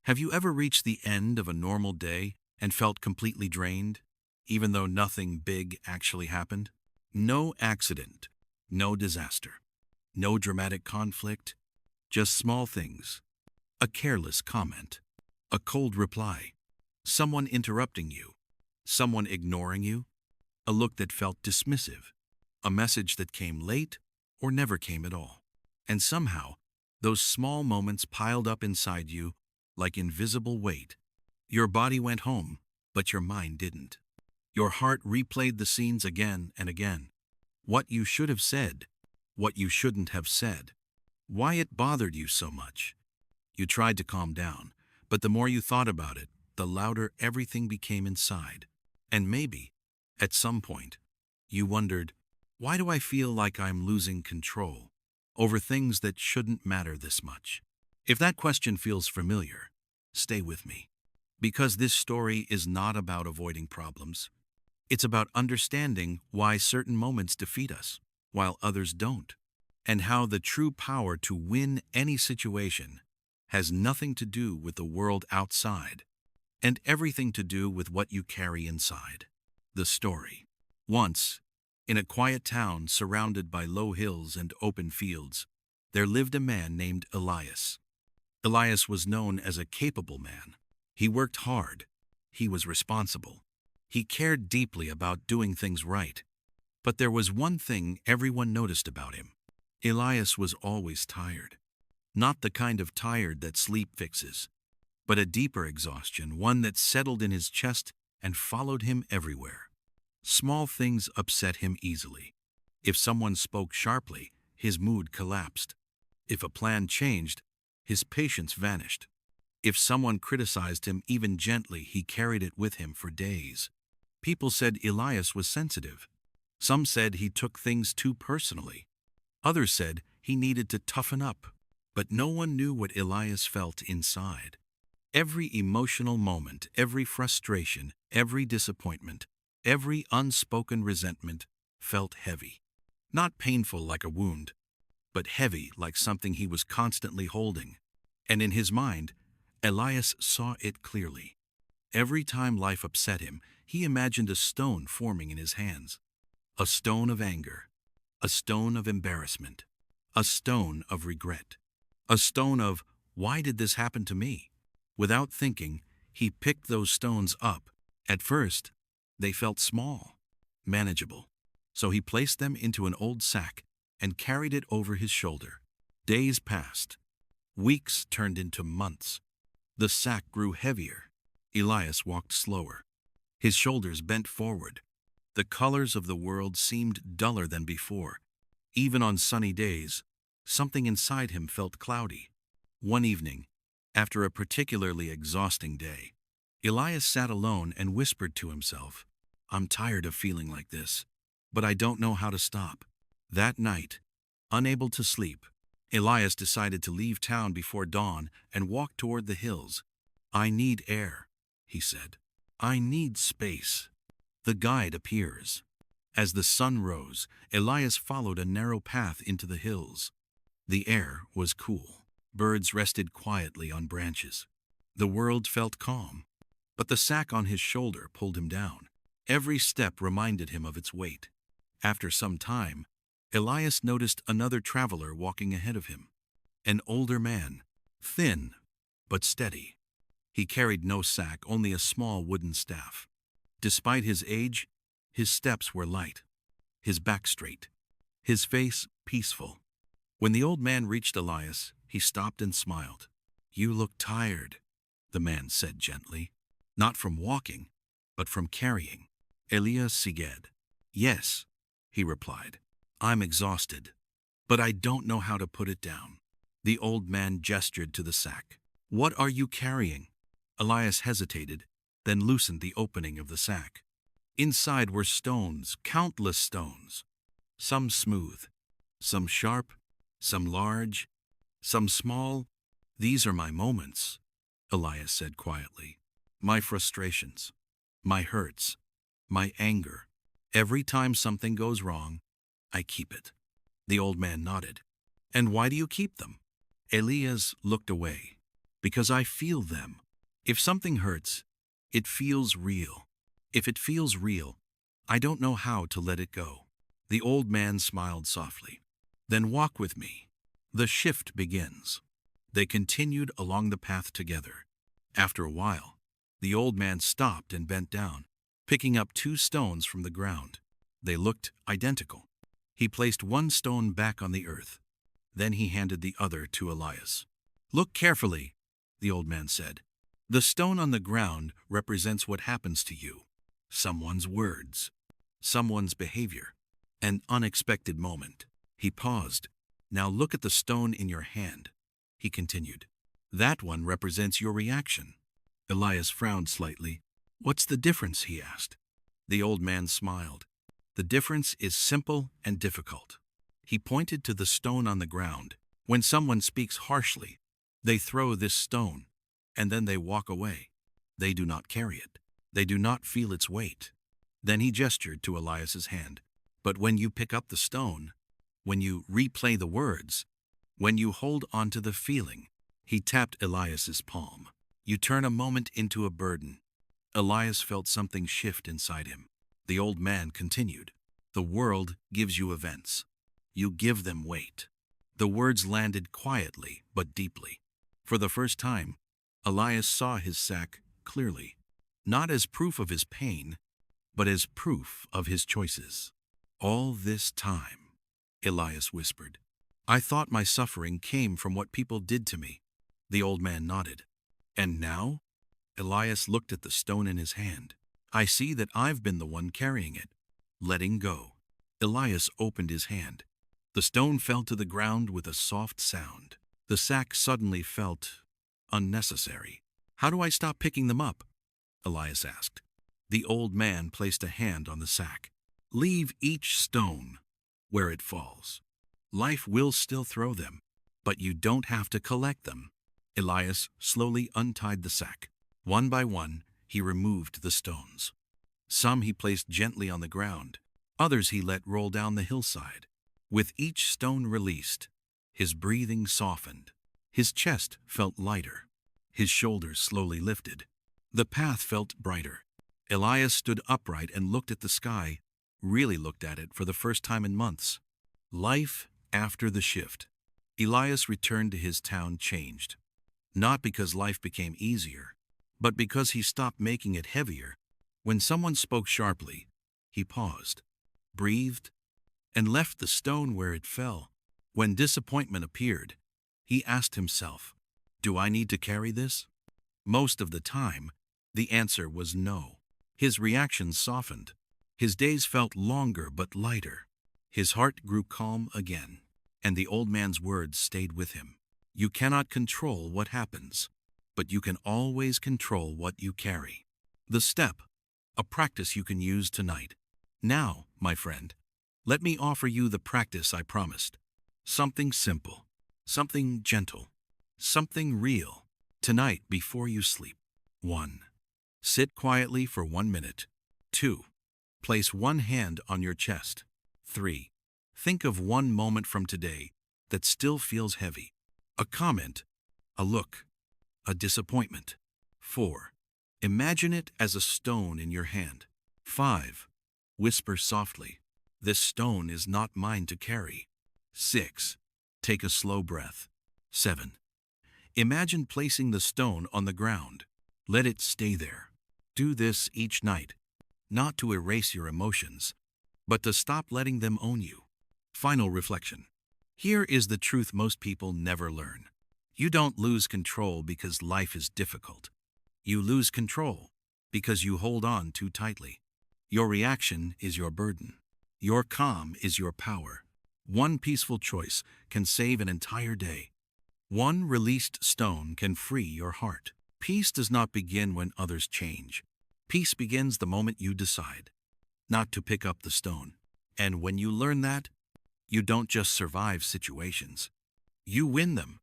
Have you ever reached the end of a normal day and felt completely drained, even though nothing big actually happened? No accident, no disaster, no dramatic conflict, just small things. A careless comment, a cold reply, someone interrupting you, someone ignoring you, a look that felt dismissive, a message that came late or never came at all. And somehow, those small moments piled up inside you like invisible weight. Your body went home, but your mind didn't. Your heart replayed the scenes again and again. What you should have said, what you shouldn't have said, why it bothered you so much. You tried to calm down, but the more you thought about it, the louder everything became inside. And maybe, at some point, you wondered, why do I feel like I'm losing control over things that shouldn't matter this much? If that question feels familiar, stay with me. Because this story is not about avoiding problems. It's about understanding why certain moments defeat us, while others don't, and how the true power to win any situation has nothing to do with the world outside, and everything to do with what you carry inside. The story. Once, in a quiet town surrounded by low hills and open fields, there lived a man named Elias. Elias was known as a capable man. He worked hard. He was responsible. He cared deeply about doing things right. But there was one thing everyone noticed about him. Elias was always tired. Not the kind of tired that sleep fixes, but a deeper exhaustion, one that settled in his chest and followed him everywhere. Small things upset him easily. If someone spoke sharply, his mood collapsed. If a plan changed, his patience vanished. If someone criticized him even gently, he carried it with him for days. People said Elias was sensitive. Some said he took things too personally. Others said he needed to toughen up. But no one knew what Elias felt inside. Every emotional moment, every frustration, every disappointment, every unspoken resentment felt heavy. Not painful like a wound, but heavy like something he was constantly holding. And in his mind, Elias saw it clearly. Every time life upset him, he imagined a stone forming in his hands. A stone of anger, a stone of embarrassment, a stone of regret, a stone of, why did this happen to me? Without thinking, he picked those stones up. At first, they felt small, manageable. So he placed them into an old sack and carried it over his shoulder. Days passed. Weeks turned into months. The sack grew heavier. Elias walked slower. His shoulders bent forward. The colors of the world seemed duller than before. Even on sunny days, something inside him felt cloudy. One evening, after a particularly exhausting day, Elias sat alone and whispered to himself, "I'm tired of feeling like this, but I don't know how to stop." That night, unable to sleep, Elias decided to leave town before dawn and walk toward the hills. "I need air," he said. "I need space." The guide appears. As the sun rose, Elias followed a narrow path into the hills. The air was cool. Birds rested quietly on branches. The world felt calm. But the sack on his shoulder pulled him down. Every step reminded him of its weight. After some time, Elias noticed another traveler walking ahead of him. An older man, thin but steady. He carried no sack, only a small wooden staff. Despite his age, his steps were light, his back straight, his face peaceful. When the old man reached Elias, he stopped and smiled. "You look tired," the man said gently. "Not from walking, but from carrying." Elias sighed. "Yes," he replied. "I'm exhausted, but I don't know how to put it down." The old man gestured to the sack. "What are you carrying?" Elias hesitated, then loosened the opening of the sack. Inside were stones, countless stones. Some smooth, some sharp, some large, some small. "These are my moments," Elias said quietly. "My frustrations, my hurts, my anger. Every time something goes wrong, I keep it." The old man nodded. "And why do you keep them?" Elias looked away. Because I feel them. If something hurts, it feels real. If it feels real, I don't know how to let it go. The old man smiled softly. Then walk with me. The shift begins. They continued along the path together. After a while, the old man stopped and bent down, picking up 2 stones from the ground. They looked identical. He placed one stone back on the earth. Then he handed the other to Elias. Look carefully, the old man said. The stone on the ground represents what happens to you. Someone's words, someone's behavior, an unexpected moment. He paused. Now look at the stone in your hand, he continued. That one represents your reaction. Elias frowned slightly. What's the difference? He asked. The old man smiled. The difference is simple and difficult. He pointed to the stone on the ground. When someone speaks harshly, they throw this stone, and then they walk away. They do not carry it. They do not feel its weight. Then he gestured to Elias's hand. But when you pick up the stone, when you replay the words, when you hold on to the feeling, he tapped Elias's palm. You turn a moment into a burden. Elias felt something shift inside him. The old man continued. The world gives you events. You give them weight. The words landed quietly but deeply. For the first time, Elias saw his sack clearly, not as proof of his pain, but as proof of his choices. All this time, Elias whispered, I thought my suffering came from what people did to me. The old man nodded. And now? Elias looked at the stone in his hand. I see that I've been the one carrying it. Letting go. Elias opened his hand. The stone fell to the ground with a soft sound. The sack suddenly felt unnecessary. How do I stop picking them up? Elias asked. The old man placed a hand on the sack. Leave each stone where it falls. Life will still throw them, but you don't have to collect them. Elias slowly untied the sack. One by one, he removed the stones. Some he placed gently on the ground. Others he let roll down the hillside. With each stone released, his breathing softened. His chest felt lighter. His shoulders slowly lifted. The path felt brighter. Elias stood upright and looked at the sky, really looked at it for the first time in months. Life after the shift. Elias returned to his town changed. Not because life became easier, but because he stopped making it heavier. When someone spoke sharply, he paused, breathed, and left the stone where it fell. When disappointment appeared, he asked himself, do I need to carry this? Most of the time, the answer was no. His reactions softened. His days felt longer but lighter. His heart grew calm again, and the old man's words stayed with him. You cannot control what happens, but you can always control what you carry. The step, a practice you can use tonight. Now, my friend, let me offer you the practice I promised. Something simple, something gentle, something real. Tonight before you sleep. 1. Sit quietly for 1 minute. 2. Place one hand on your chest. 3. Think of one moment from today that still feels heavy. A comment, a look, a disappointment. 4. Imagine it as a stone in your hand. 5. Whisper softly, this stone is not mine to carry. 6. Take a slow breath. 7. Imagine placing the stone on the ground. Let it stay there. Do this each night, not to erase your emotions, but to stop letting them own you. Final reflection. Here is the truth most people never learn. You don't lose control because life is difficult. You lose control because you hold on too tightly. Your reaction is your burden. Your calm is your power. One peaceful choice can save an entire day. One released stone can free your heart. Peace does not begin when others change. Peace begins the moment you decide not to pick up the stone. And when you learn that, you don't just survive situations. You win them.